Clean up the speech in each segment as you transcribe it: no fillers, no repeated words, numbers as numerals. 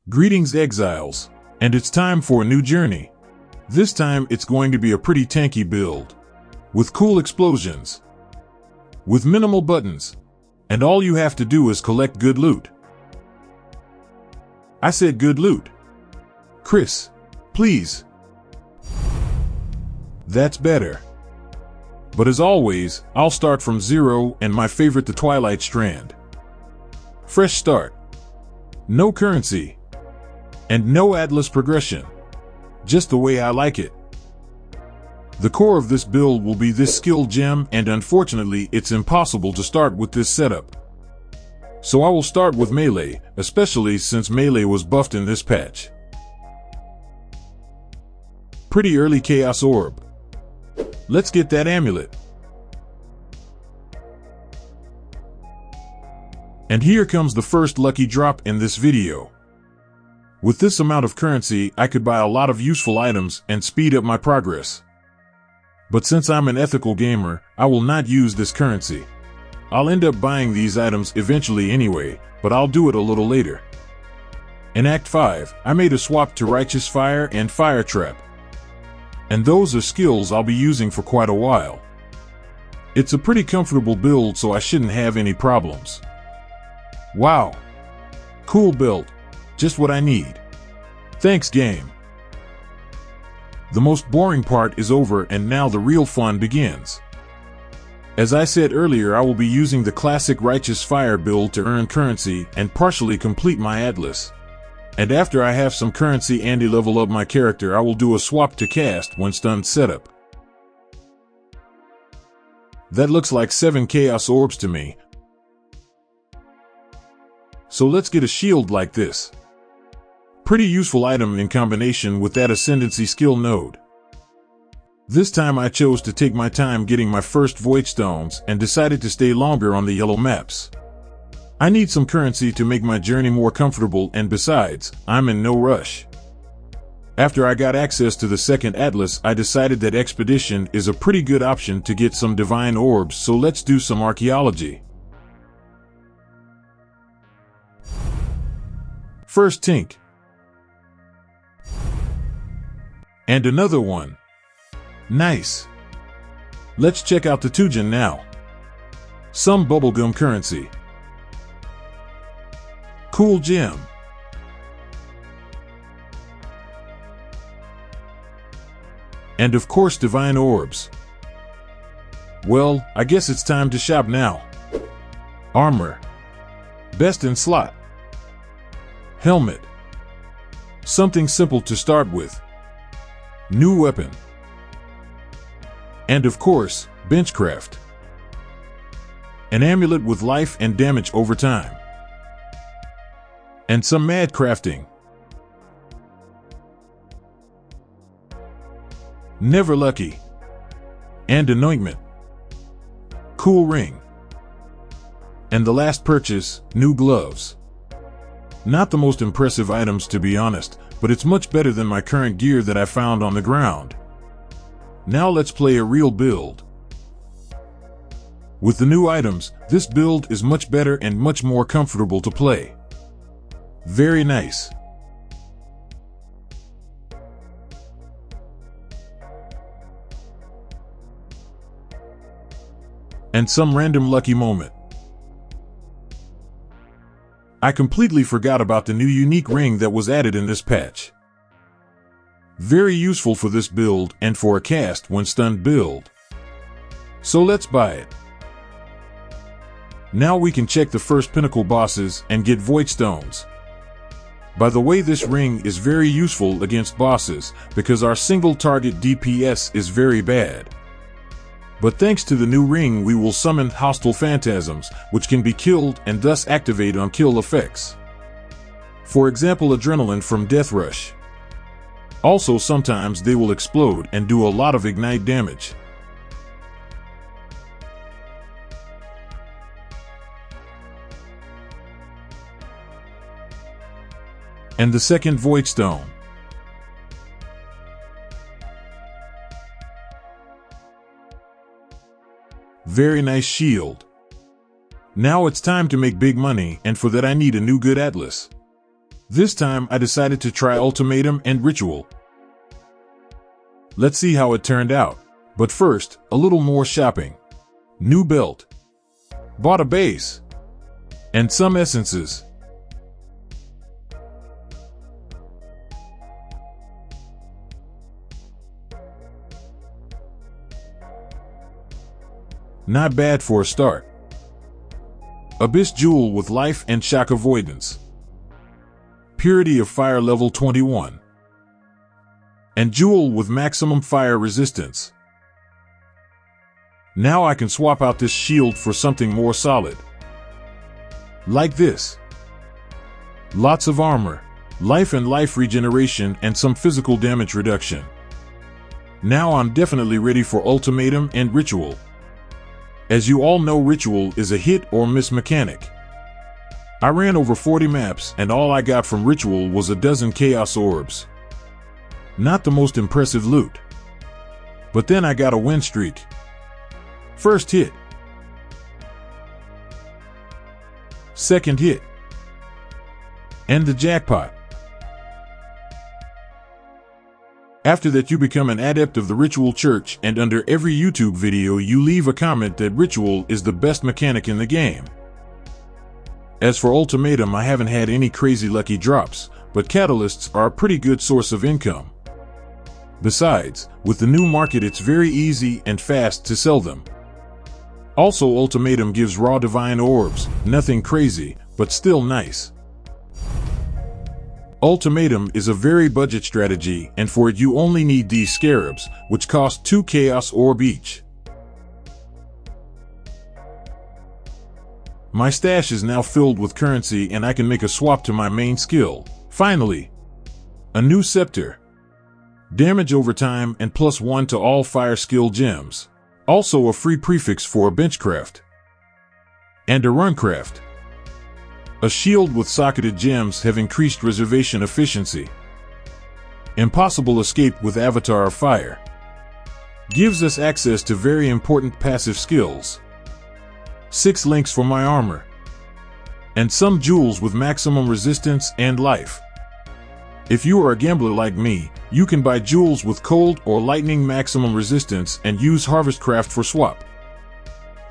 Greetings, exiles, and it's time for a new journey. This time it's going to be a pretty tanky build, with cool explosions, with minimal buttons, and all you have to do is collect good loot. I said good loot. Chris, please. That's better. But as always, I'll start from zero and my favorite, the Twilight Strand. Fresh start. No currency. And no Atlas progression. Just the way I like it. The core of this build will be this skill gem, and unfortunately it's impossible to start with this setup. So I will start with melee, especially since melee was buffed in this patch. Pretty early Chaos Orb. Let's get that amulet. And here comes the first lucky drop in this video. With this amount of currency, I could buy a lot of useful items and speed up my progress. But since I'm an ethical gamer, I will not use this currency. I'll end up buying these items eventually anyway, but I'll do it a little later. In Act 5, I made a swap to Righteous Fire and Fire Trap. And those are skills I'll be using for quite a while. It's a pretty comfortable build, so I shouldn't have any problems. Wow. Cool build. Just what I need. Thanks, game. The most boring part is over, and now the real fun begins. As I said earlier, I will be using the classic Righteous Fire build to earn currency and partially complete my Atlas. And after I have some currency and level up my character, I will do a swap to cast when stunned setup. That looks like 7 Chaos Orbs to me. So let's get a shield like this. Pretty useful item in combination with that Ascendancy skill node. This time I chose to take my time getting my first voidstones and decided to stay longer on the yellow maps. I need some currency to make my journey more comfortable, and besides, I'm in no rush. After I got access to the second Atlas, I decided that Expedition is a pretty good option to get some divine orbs, so let's do some archaeology. First Tink. And another one. Nice. Let's check out the Tujin now. Some bubblegum currency. Cool gem. And of course divine orbs. Well, I guess it's time to shop now. Armor. Best in slot. Helmet. Something simple to start with. New weapon. And of course, benchcraft. An amulet with life and damage over time. And some mad crafting. Never lucky. And anointment. Cool ring. And the last purchase, new gloves. Not the most impressive items, to be honest, but it's much better than my current gear that I found on the ground. Now let's play a real build. With the new items, this build is much better and much more comfortable to play. Very nice. And some random lucky moment. I completely forgot about the new unique ring that was added in this patch. Very useful for this build and for a cast when stunned build. So let's buy it. Now we can check the first pinnacle bosses and get voidstones. By the way, this ring is very useful against bosses because our single target DPS is very bad. But thanks to the new ring, we will summon hostile phantasms, which can be killed and thus activate on kill effects. For example, adrenaline from Death Rush. Also, sometimes they will explode and do a lot of ignite damage. And the second voidstone. Very nice shield. Now it's time to make big money, and for that I need a new good Atlas. This time I decided to try Ultimatum and Ritual. Let's see how it turned out. But first, a little more shopping. New belt. Bought a base. And some essences. Not bad for a start. Abyss Jewel with life and shock avoidance. Purity of Fire level 21. And Jewel with maximum fire resistance. Now I can swap out this shield for something more solid. Like this. Lots of armor, life and life regeneration, and some physical damage reduction. Now I'm definitely ready for Ultimatum and Ritual. As you all know, Ritual is a hit or miss mechanic. I ran over 40 maps and all I got from Ritual was a dozen Chaos Orbs. Not the most impressive loot. But then I got a win streak. First hit. Second hit. And the jackpot. After that you become an adept of the Ritual Church, and under every YouTube video you leave a comment that Ritual is the best mechanic in the game. As for Ultimatum, I haven't had any crazy lucky drops, but catalysts are a pretty good source of income. Besides, with the new market it's very easy and fast to sell them. Also, Ultimatum gives raw divine orbs, nothing crazy, but still nice. Ultimatum is a very budget strategy, and for it you only need these scarabs, which cost 2 Chaos Orb each. My stash is now filled with currency and I can make a swap to my main skill. Finally, a new scepter. Damage over time and +1 to all fire skill gems. Also a free prefix for a benchcraft. And a runcraft. A shield with socketed gems have increased reservation efficiency. Impossible escape with Avatar of Fire. Gives us access to very important passive skills. 6 links for my armor. And some jewels with maximum resistance and life. If you are a gambler like me, you can buy jewels with cold or lightning maximum resistance and use Harvestcraft for swap.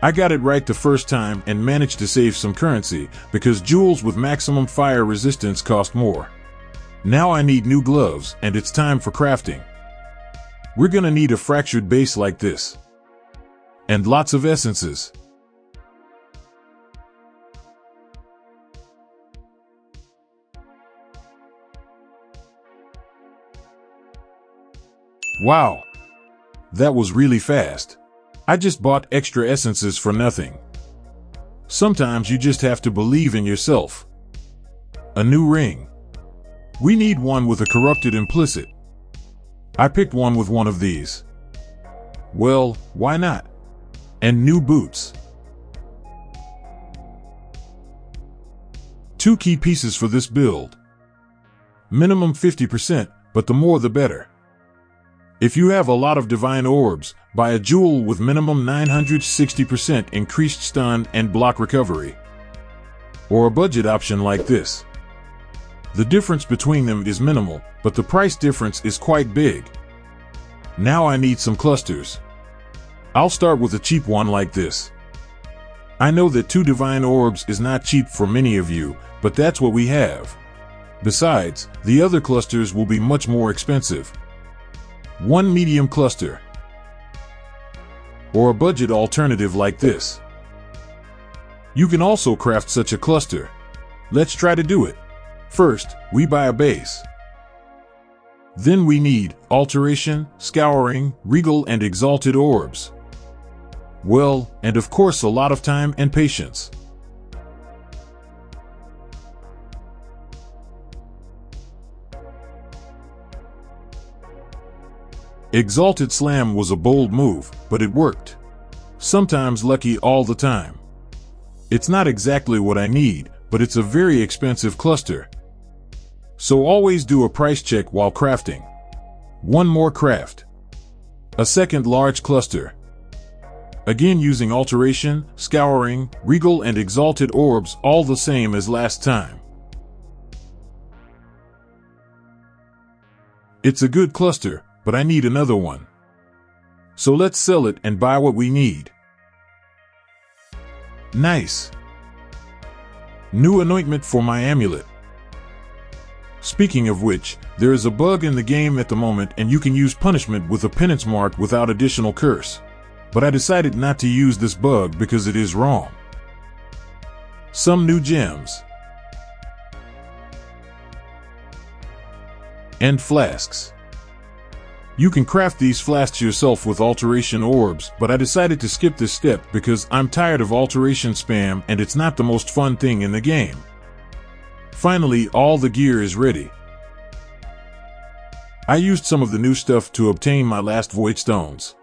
I got it right the first time and managed to save some currency because jewels with maximum fire resistance cost more. Now I need new gloves and it's time for crafting. We're gonna need a fractured base like this. And lots of essences. Wow! That was really fast. I just bought extra essences for nothing. Sometimes you just have to believe in yourself. A new ring. We need one with a corrupted implicit. I picked one with one of these. Well, why not? And new boots. 2 key pieces for this build. Minimum 50%, but the more the better. If you have a lot of divine orbs, buy a jewel with minimum 960% increased stun and block recovery. Or a budget option like this. The difference between them is minimal, but the price difference is quite big. Now I need some clusters. I'll start with a cheap one like this. I know that 2 divine orbs is not cheap for many of you, but that's what we have. Besides, the other clusters will be much more expensive. 1 medium cluster. Or a budget alternative like this. You can also craft such a cluster. Let's try to do it. First, we buy a base. Then we need Alteration, Scouring, Regal and Exalted orbs. Well, and of course a lot of time and patience. Exalted Slam was a bold move, but it worked. Sometimes lucky all the time. It's not exactly what I need, but it's a very expensive cluster. So always do a price check while crafting. 1 more craft. A second large cluster. Again using Alteration, Scouring, Regal and Exalted orbs all the same as last time. It's a good cluster, but I need another one. So let's sell it and buy what we need. Nice. New anointment for my amulet. Speaking of which, there is a bug in the game at the moment and you can use punishment with a penance mark without additional curse. But I decided not to use this bug because it is wrong. Some new gems. And flasks. You can craft these flasks yourself with alteration orbs, but I decided to skip this step because I'm tired of alteration spam and it's not the most fun thing in the game. Finally, all the gear is ready. I used some of the new stuff to obtain my last voidstones.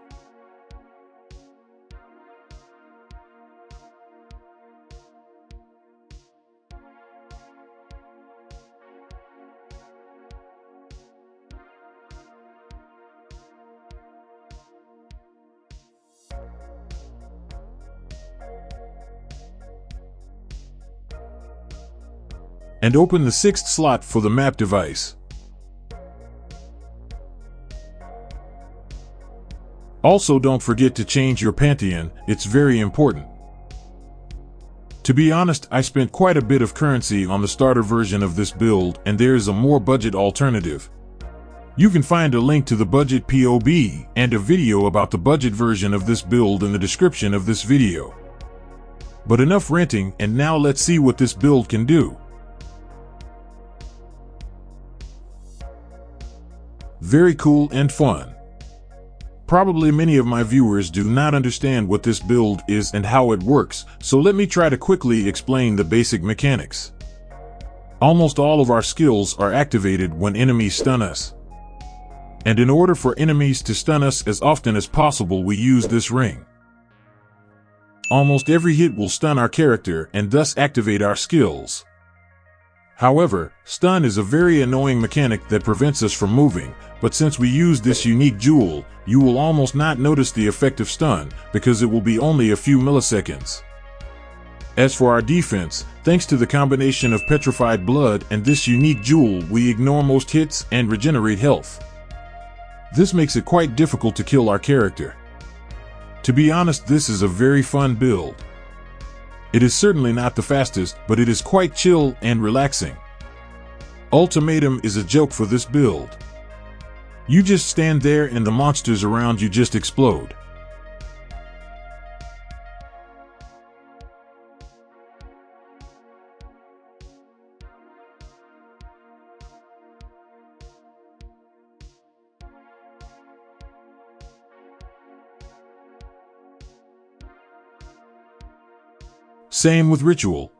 And open the 6th slot for the map device. Also, don't forget to change your Pantheon, it's very important. To be honest, I spent quite a bit of currency on the starter version of this build, and there is a more budget alternative. You can find a link to the budget POB and a video about the budget version of this build in the description of this video. But enough ranting, and now let's see what this build can do. Very cool and fun. Probably many of my viewers do not understand what this build is and how it works, so let me try to quickly explain the basic mechanics. Almost all of our skills are activated when enemies stun us. And in order for enemies to stun us as often as possible, we use this ring. Almost every hit will stun our character and thus activate our skills. However, stun is a very annoying mechanic that prevents us from moving, but since we use this unique jewel, you will almost not notice the effect of stun because it will be only a few milliseconds. As for our defense, thanks to the combination of petrified blood and this unique jewel, we ignore most hits and regenerate health. This makes it quite difficult to kill our character. To be honest, this is a very fun build. It is certainly not the fastest, but it is quite chill and relaxing. Ultimatum is a joke for this build. You just stand there and the monsters around you just explode. Same with ritual.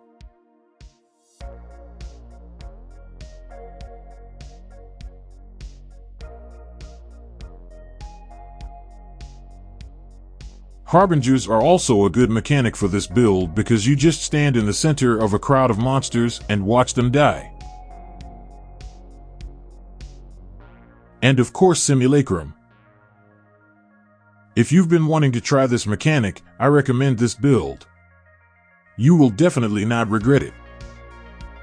Harbingers are also a good mechanic for this build because you just stand in the center of a crowd of monsters and watch them die. And of course, Simulacrum. If you've been wanting to try this mechanic, I recommend this build. You will definitely not regret it.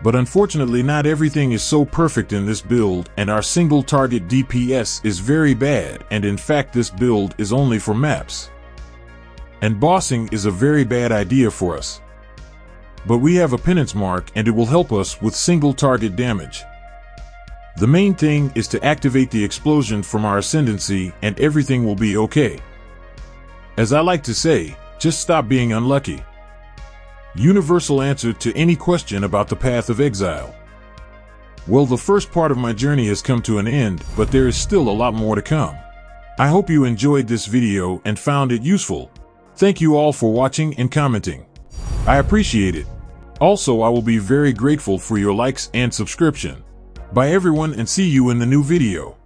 But unfortunately, not everything is so perfect in this build, and our single target DPS is very bad, and in fact this build is only for maps. And bossing is a very bad idea for us. But we have a penance mark and it will help us with single target damage. The main thing is to activate the explosion from our ascendancy and everything will be okay. As I like to say, just stop being unlucky. Universal answer to any question about the path of exile. Well, the first part of my journey has come to an end, but there is still a lot more to come. I hope you enjoyed this video and found it useful. Thank you all for watching and commenting. I appreciate it. Also, I will be very grateful for your likes and subscription. Bye everyone, and see you in the new video.